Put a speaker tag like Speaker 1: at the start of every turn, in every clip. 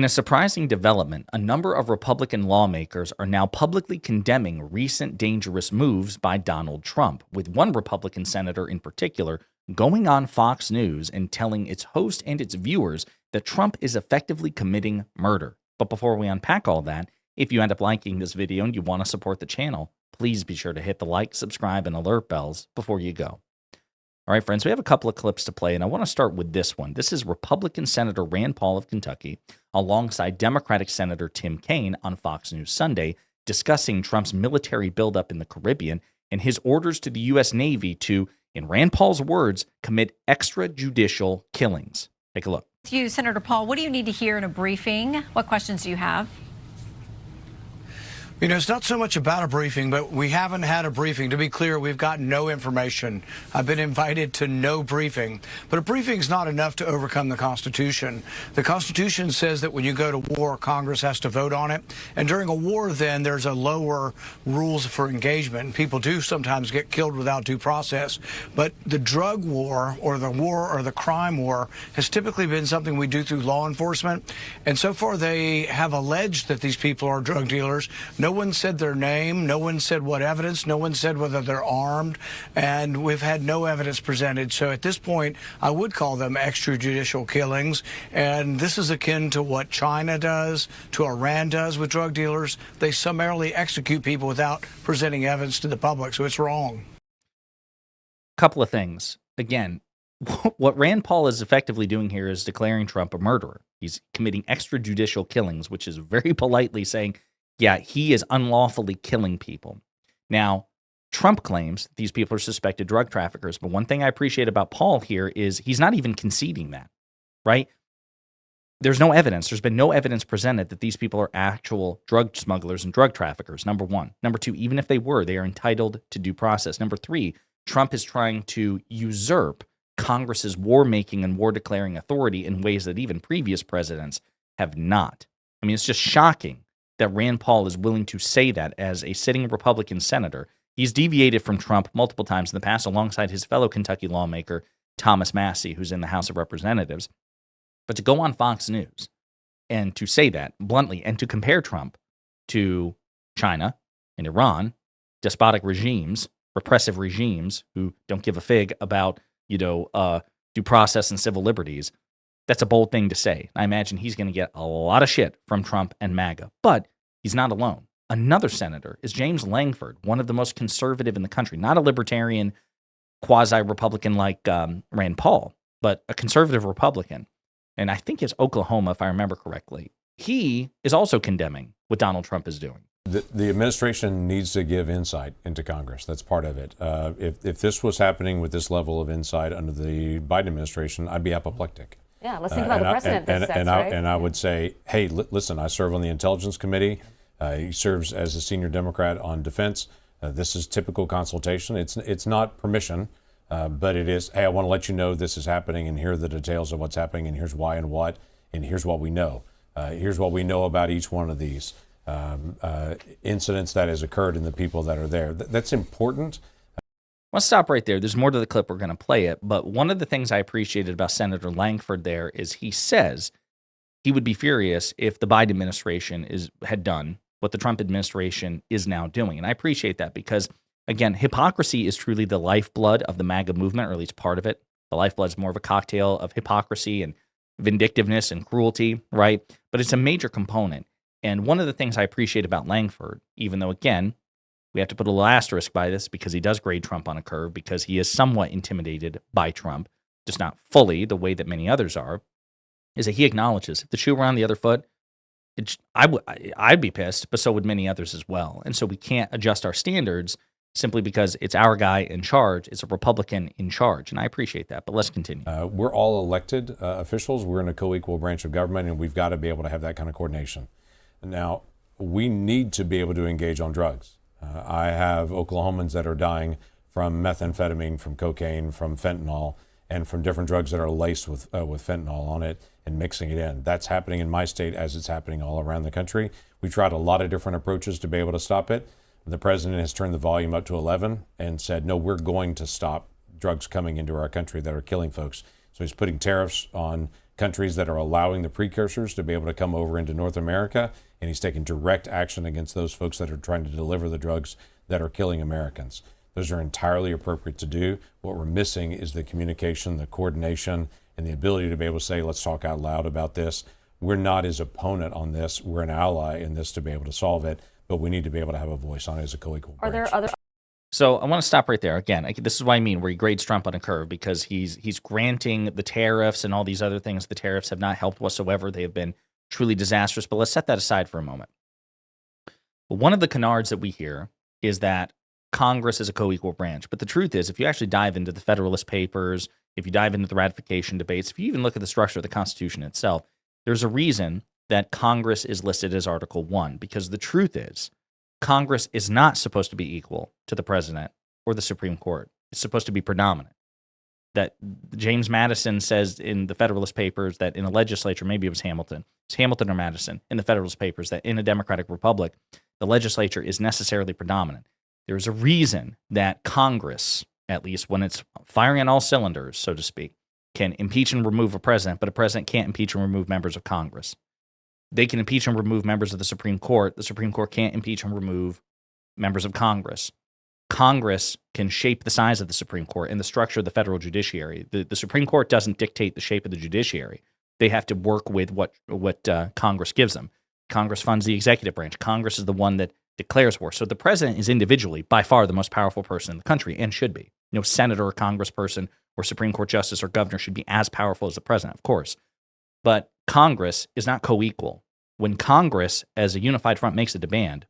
Speaker 1: In a surprising development, a number of Republican lawmakers are now publicly condemning recent dangerous moves by Donald Trump, with one Republican senator in particular going on Fox News and telling its host and its viewers that Trump is effectively committing murder. But before we unpack all that, if you end up liking this video and you want to support the channel, please be sure to hit the like, subscribe, and alert bells before you go. All right, friends, we have a couple of clips to play, and I want to start with this one. This is Republican Senator Rand Paul of Kentucky alongside Democratic Senator Tim Kaine on Fox News Sunday discussing Trump's military buildup in the Caribbean and his orders to the U.S. Navy to, in Rand Paul's words, commit extrajudicial killings. Take a look.
Speaker 2: To you, Senator Paul, what do you need to hear in a briefing? What questions do you have?
Speaker 3: You know, it's not so much about a briefing, but we haven't had a briefing. To be clear, we've got no information. I've been invited to no briefing. But a briefing is not enough to overcome the Constitution. The Constitution says that when you go to war, Congress has to vote on it. And during a war, then, there's a lower rules for engagement. People do sometimes get killed without due process. But the drug war or the crime war has typically been something we do through law enforcement. And so far, they have alleged that these people are drug dealers. No one said their name. No one said what evidence. No one said whether they're armed. And we've had no evidence presented. So at this point, I would call them extrajudicial killings. And this is akin to what China does, to Iran does with drug dealers. They summarily execute people without presenting evidence to the public. So it's wrong.
Speaker 1: Couple of things. Again, what Rand Paul is effectively doing here is declaring Trump a murderer. He's committing extrajudicial killings, which is very politely saying, yeah, he is unlawfully killing people. Now, Trump claims these people are suspected drug traffickers, but one thing I appreciate about Paul here is he's not even conceding that, right? There's no evidence. There's been no evidence presented that these people are actual drug smugglers and drug traffickers, number one. Number two, even if they were, they are entitled to due process. Number three, Trump is trying to usurp Congress's war-making and war-declaring authority in ways that even previous presidents have not. I mean, it's just shocking that Rand Paul is willing to say that as a sitting Republican senator. He's deviated from Trump multiple times in the past alongside his fellow Kentucky lawmaker, Thomas Massie, who's in the House of Representatives. But to go on Fox News and to say that bluntly and to compare Trump to China and Iran, despotic regimes, repressive regimes who don't give a fig about, due process and civil liberties, that's a bold thing to say. I imagine he's going to get a lot of shit from Trump and MAGA, but he's not alone. Another senator is James Lankford, one of the most conservative in the country, not a libertarian, quasi-Republican like Rand Paul, but a conservative Republican. And I think it's Oklahoma, if I remember correctly. He is also condemning what Donald Trump is doing.
Speaker 4: The administration needs to give insight into Congress. That's part of it. If this was happening with this level of insight under the Biden administration, I'd be apoplectic.
Speaker 5: Yeah, let's think about the precedent this sets, right?
Speaker 4: And I would say, hey, listen, I serve on the Intelligence Committee. He serves as a senior Democrat on defense. This is typical consultation. It's not permission, but it is, hey, I want to let you know this is happening, and here are the details of what's happening, and here's why and what, and here's what we know. Here's what we know about each one of these incidents that has occurred and the people that are there. That's important.
Speaker 1: Let's stop right there. There's more to the clip. We're going to play it. But one of the things I appreciated about Senator Lankford there is he says he would be furious if the Biden administration had done what the Trump administration is now doing. And I appreciate that because, again, hypocrisy is truly the lifeblood of the MAGA movement, or at least part of it. The lifeblood is more of a cocktail of hypocrisy and vindictiveness and cruelty, right? But it's a major component. And one of the things I appreciate about Lankford, even though, again, we have to put a little asterisk by this because he does grade Trump on a curve because he is somewhat intimidated by Trump, just not fully the way that many others are, is that he acknowledges if the shoe were on the other foot, I'd be pissed, but so would many others as well. And so we can't adjust our standards simply because it's our guy in charge. It's a Republican in charge, and I appreciate that. But let's continue.
Speaker 4: We're all elected officials. We're in a co-equal branch of government, and we've got to be able to have that kind of coordination. Now, we need to be able to engage on drugs. I have Oklahomans that are dying from methamphetamine, from cocaine, from fentanyl, and from different drugs that are laced with fentanyl on it and mixing it in. That's happening in my state as it's happening all around the country. We tried a lot of different approaches to be able to stop it. The president has turned the volume up to 11 and said, no, we're going to stop drugs coming into our country that are killing folks. So he's putting tariffs on countries that are allowing the precursors to be able to come over into North America, and he's taking direct action against those folks that are trying to deliver the drugs that are killing Americans. Those are entirely appropriate to do. What we're missing is the communication, the coordination, and the ability to be able to say, let's talk out loud about this. We're not his opponent on this. We're an ally in this to be able to solve it, but we need to be able to have a voice on it as a co-equal branch.
Speaker 5: Are there other...
Speaker 1: So I want to stop right there. Again, this is what I mean, where he grades Trump on a curve, because he's granting the tariffs and all these other things. The tariffs have not helped whatsoever. They have been truly disastrous. But let's set that aside for a moment. One of the canards that we hear is that Congress is a co-equal branch. But the truth is, if you actually dive into the Federalist Papers, if you dive into the ratification debates, if you even look at the structure of the Constitution itself, there's a reason that Congress is listed as Article 1, because the truth is, Congress is not supposed to be equal to the president or the Supreme Court. It's supposed to be predominant. That James Madison says in the Federalist Papers that in a legislature, maybe it was Hamilton or Madison, in the Federalist Papers, that in a democratic republic, the legislature is necessarily predominant. There's a reason that Congress, at least when it's firing on all cylinders, so to speak, can impeach and remove a president, but a president can't impeach and remove members of Congress. They can impeach and remove members of the Supreme Court. The Supreme Court can't impeach and remove members of Congress. Congress can shape the size of the Supreme Court and the structure of the federal judiciary. The Supreme Court doesn't dictate the shape of the judiciary. They have to work with what Congress gives them. Congress funds the executive branch. Congress is the one that declares war. So the president is individually by far the most powerful person in the country, and should be. No senator or congressperson or Supreme Court justice or governor should be as powerful as the president, of course. But Congress is not co-equal. When Congress, as a unified front, makes a demand,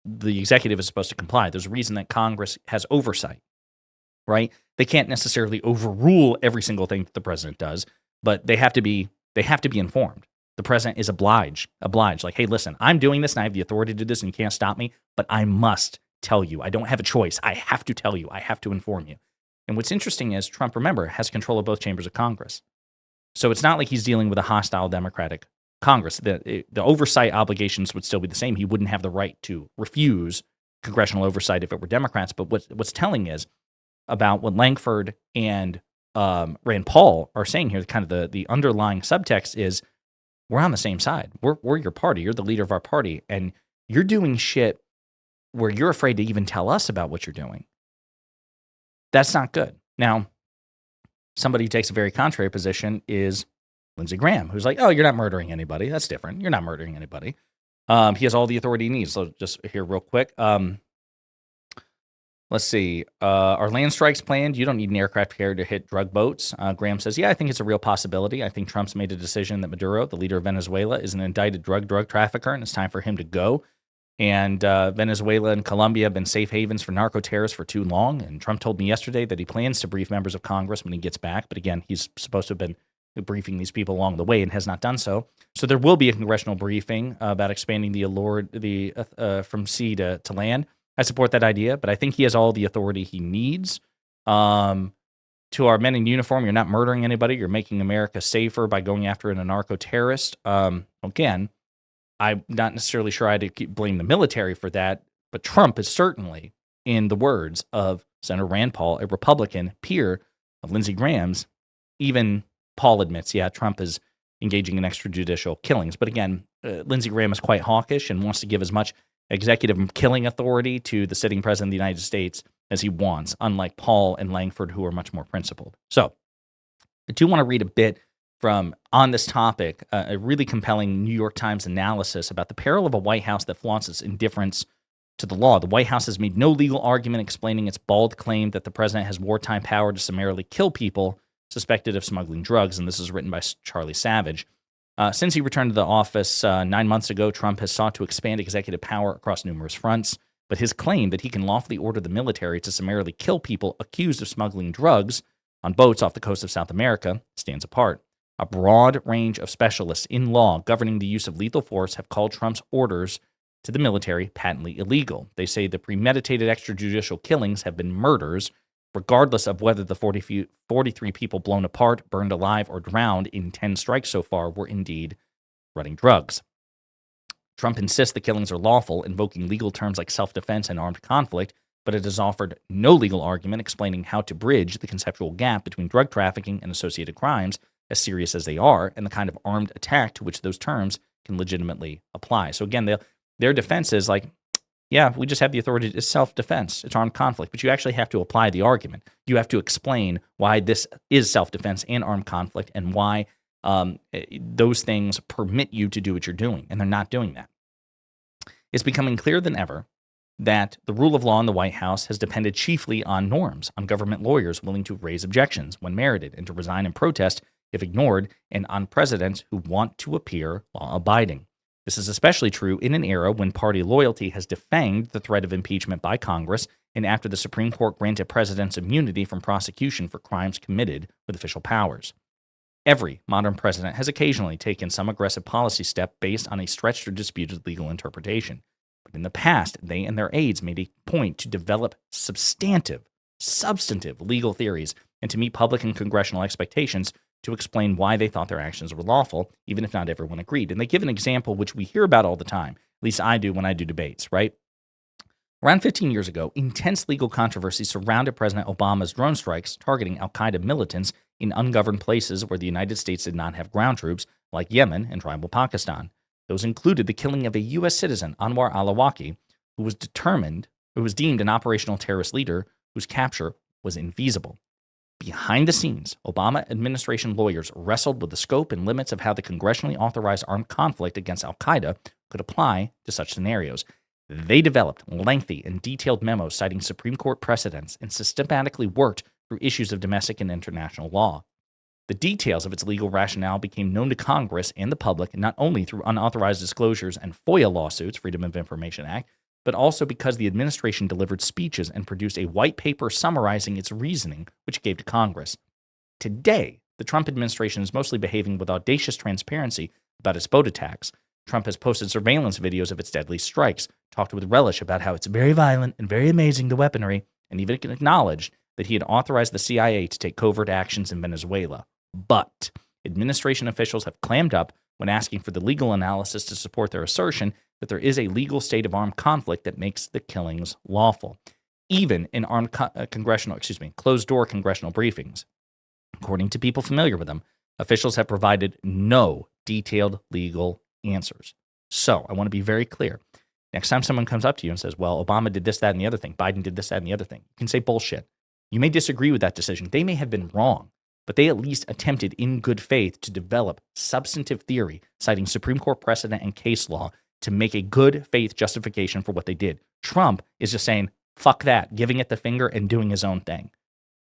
Speaker 1: the executive is supposed to comply. There's a reason that Congress has oversight, right? They can't necessarily overrule every single thing that the president does, but they have to be informed. The president is obliged. Like, hey, listen, I'm doing this and I have the authority to do this and you can't stop me, but I must tell you. I don't have a choice. I have to tell you. I have to inform you. And what's interesting is Trump, remember, has control of both chambers of Congress. So it's not like he's dealing with a hostile Democratic Congress. The oversight obligations would still be the same. He wouldn't have the right to refuse congressional oversight if it were Democrats. But what's telling is about what Lankford and Rand Paul are saying here, kind of the underlying subtext is, we're on the same side. We're your party. You're the leader of our party. And you're doing shit where you're afraid to even tell us about what you're doing. That's not good. Now, somebody who takes a very contrary position is Lindsey Graham, who's like, oh, you're not murdering anybody. That's different. You're not murdering anybody. He has all the authority he needs. So just here real quick. Let's see. Are land strikes planned? You don't need an aircraft carrier to hit drug boats. Graham says, yeah, I think it's a real possibility. I think Trump's made a decision that Maduro, the leader of Venezuela, is an indicted drug trafficker, and it's time for him to go. And Venezuela and Colombia have been safe havens for narco-terrorists for too long. And Trump told me yesterday that he plans to brief members of Congress when he gets back. But again, he's supposed to have been briefing these people along the way and has not done so. So there will be a congressional briefing about expanding from sea to land. I support that idea, but I think he has all the authority he needs. To our men in uniform, you're not murdering anybody. You're making America safer by going after a narco-terrorist. Again, I'm not necessarily sure I'd blame the military for that, but Trump is certainly, in the words of Senator Rand Paul, a Republican peer of Lindsey Graham's. Even Paul admits, yeah, Trump is engaging in extrajudicial killings. But again, Lindsey Graham is quite hawkish and wants to give as much executive killing authority to the sitting president of the United States as he wants, unlike Paul and Lankford, who are much more principled. So I do want to read a bit from, on this topic, a really compelling New York Times analysis about the peril of a White House that flaunts its indifference to the law. The White House has made no legal argument explaining its bald claim that the president has wartime power to summarily kill people suspected of smuggling drugs, and this is written by Charlie Savage. Since he returned to the office 9 months ago, Trump has sought to expand executive power across numerous fronts, but his claim that he can lawfully order the military to summarily kill people accused of smuggling drugs on boats off the coast of South America stands apart. A broad range of specialists in law governing the use of lethal force have called Trump's orders to the military patently illegal. They say the premeditated extrajudicial killings have been murders, regardless of whether the 43 people blown apart, burned alive, or drowned in 10 strikes so far were indeed running drugs. Trump insists the killings are lawful, invoking legal terms like self-defense and armed conflict, but it has offered no legal argument explaining how to bridge the conceptual gap between drug trafficking and associated crimes as serious as they are and the kind of armed attack to which those terms can legitimately apply. So again, their defense is like, yeah, we just have the authority. It's self-defense. It's armed conflict. But you actually have to apply the argument. You have to explain why this is self-defense and armed conflict and why those things permit you to do what you're doing. And they're not doing that. It's becoming clearer than ever that the rule of law in the White House has depended chiefly on norms, on government lawyers willing to raise objections when merited and to resign in protest if ignored, and on presidents who want to appear law-abiding. This is especially true in an era when party loyalty has defanged the threat of impeachment by Congress and after the Supreme Court granted presidents immunity from prosecution for crimes committed with official powers. Every modern president has occasionally taken some aggressive policy step based on a stretched or disputed legal interpretation. But in the past, they and their aides made a point to develop substantive legal theories and to meet public and congressional expectations to explain why they thought their actions were lawful, even if not everyone agreed. And they give an example which we hear about all the time, at least I do when I do debates, right? Around 15 years ago, intense legal controversy surrounded President Obama's drone strikes targeting al-Qaeda militants in ungoverned places where the United States did not have ground troops, like Yemen and tribal Pakistan. Those included the killing of a U.S. citizen, Anwar al-Awlaki, who was deemed an operational terrorist leader whose capture was infeasible. Behind the scenes, Obama administration lawyers wrestled with the scope and limits of how the congressionally authorized armed conflict against al-Qaeda could apply to such scenarios. They developed lengthy and detailed memos citing Supreme Court precedents and systematically worked through issues of domestic and international law. The details of its legal rationale became known to Congress and the public not only through unauthorized disclosures and FOIA lawsuits, Freedom of Information Act, but also because the administration delivered speeches and produced a white paper summarizing its reasoning, which it gave to Congress. Today, the Trump administration is mostly behaving with audacious transparency about its boat attacks. Trump has posted surveillance videos of its deadly strikes, talked with relish about how it's very violent and very amazing, the weaponry, and even acknowledged that he had authorized the CIA to take covert actions in Venezuela. But administration officials have clammed up when asking for the legal analysis to support their assertion that there is a legal state of armed conflict that makes the killings lawful, even in closed-door congressional briefings. According to people familiar with them, officials have provided no detailed legal answers. So I want to be very clear. Next time someone comes up to you and says, well, Obama did this, that, and the other thing, Biden did this, that, and the other thing, you can say bullshit. You may disagree with that decision. They may have been wrong, but they at least attempted in good faith to develop substantive theory, citing Supreme Court precedent and case law to make a good faith justification for what they did. Trump is just saying, fuck that, giving it the finger and doing his own thing.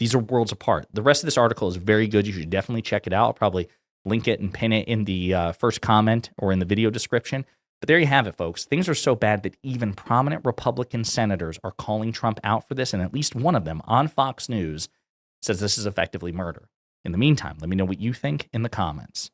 Speaker 1: These are worlds apart. The rest of this article is very good. You should definitely check it out. I'll probably link it and pin it in the first comment or in the video description. But there you have it, folks. Things are so bad that even prominent Republican senators are calling Trump out for this, and at least one of them on Fox News says this is effectively murder. In the meantime, let me know what you think in the comments.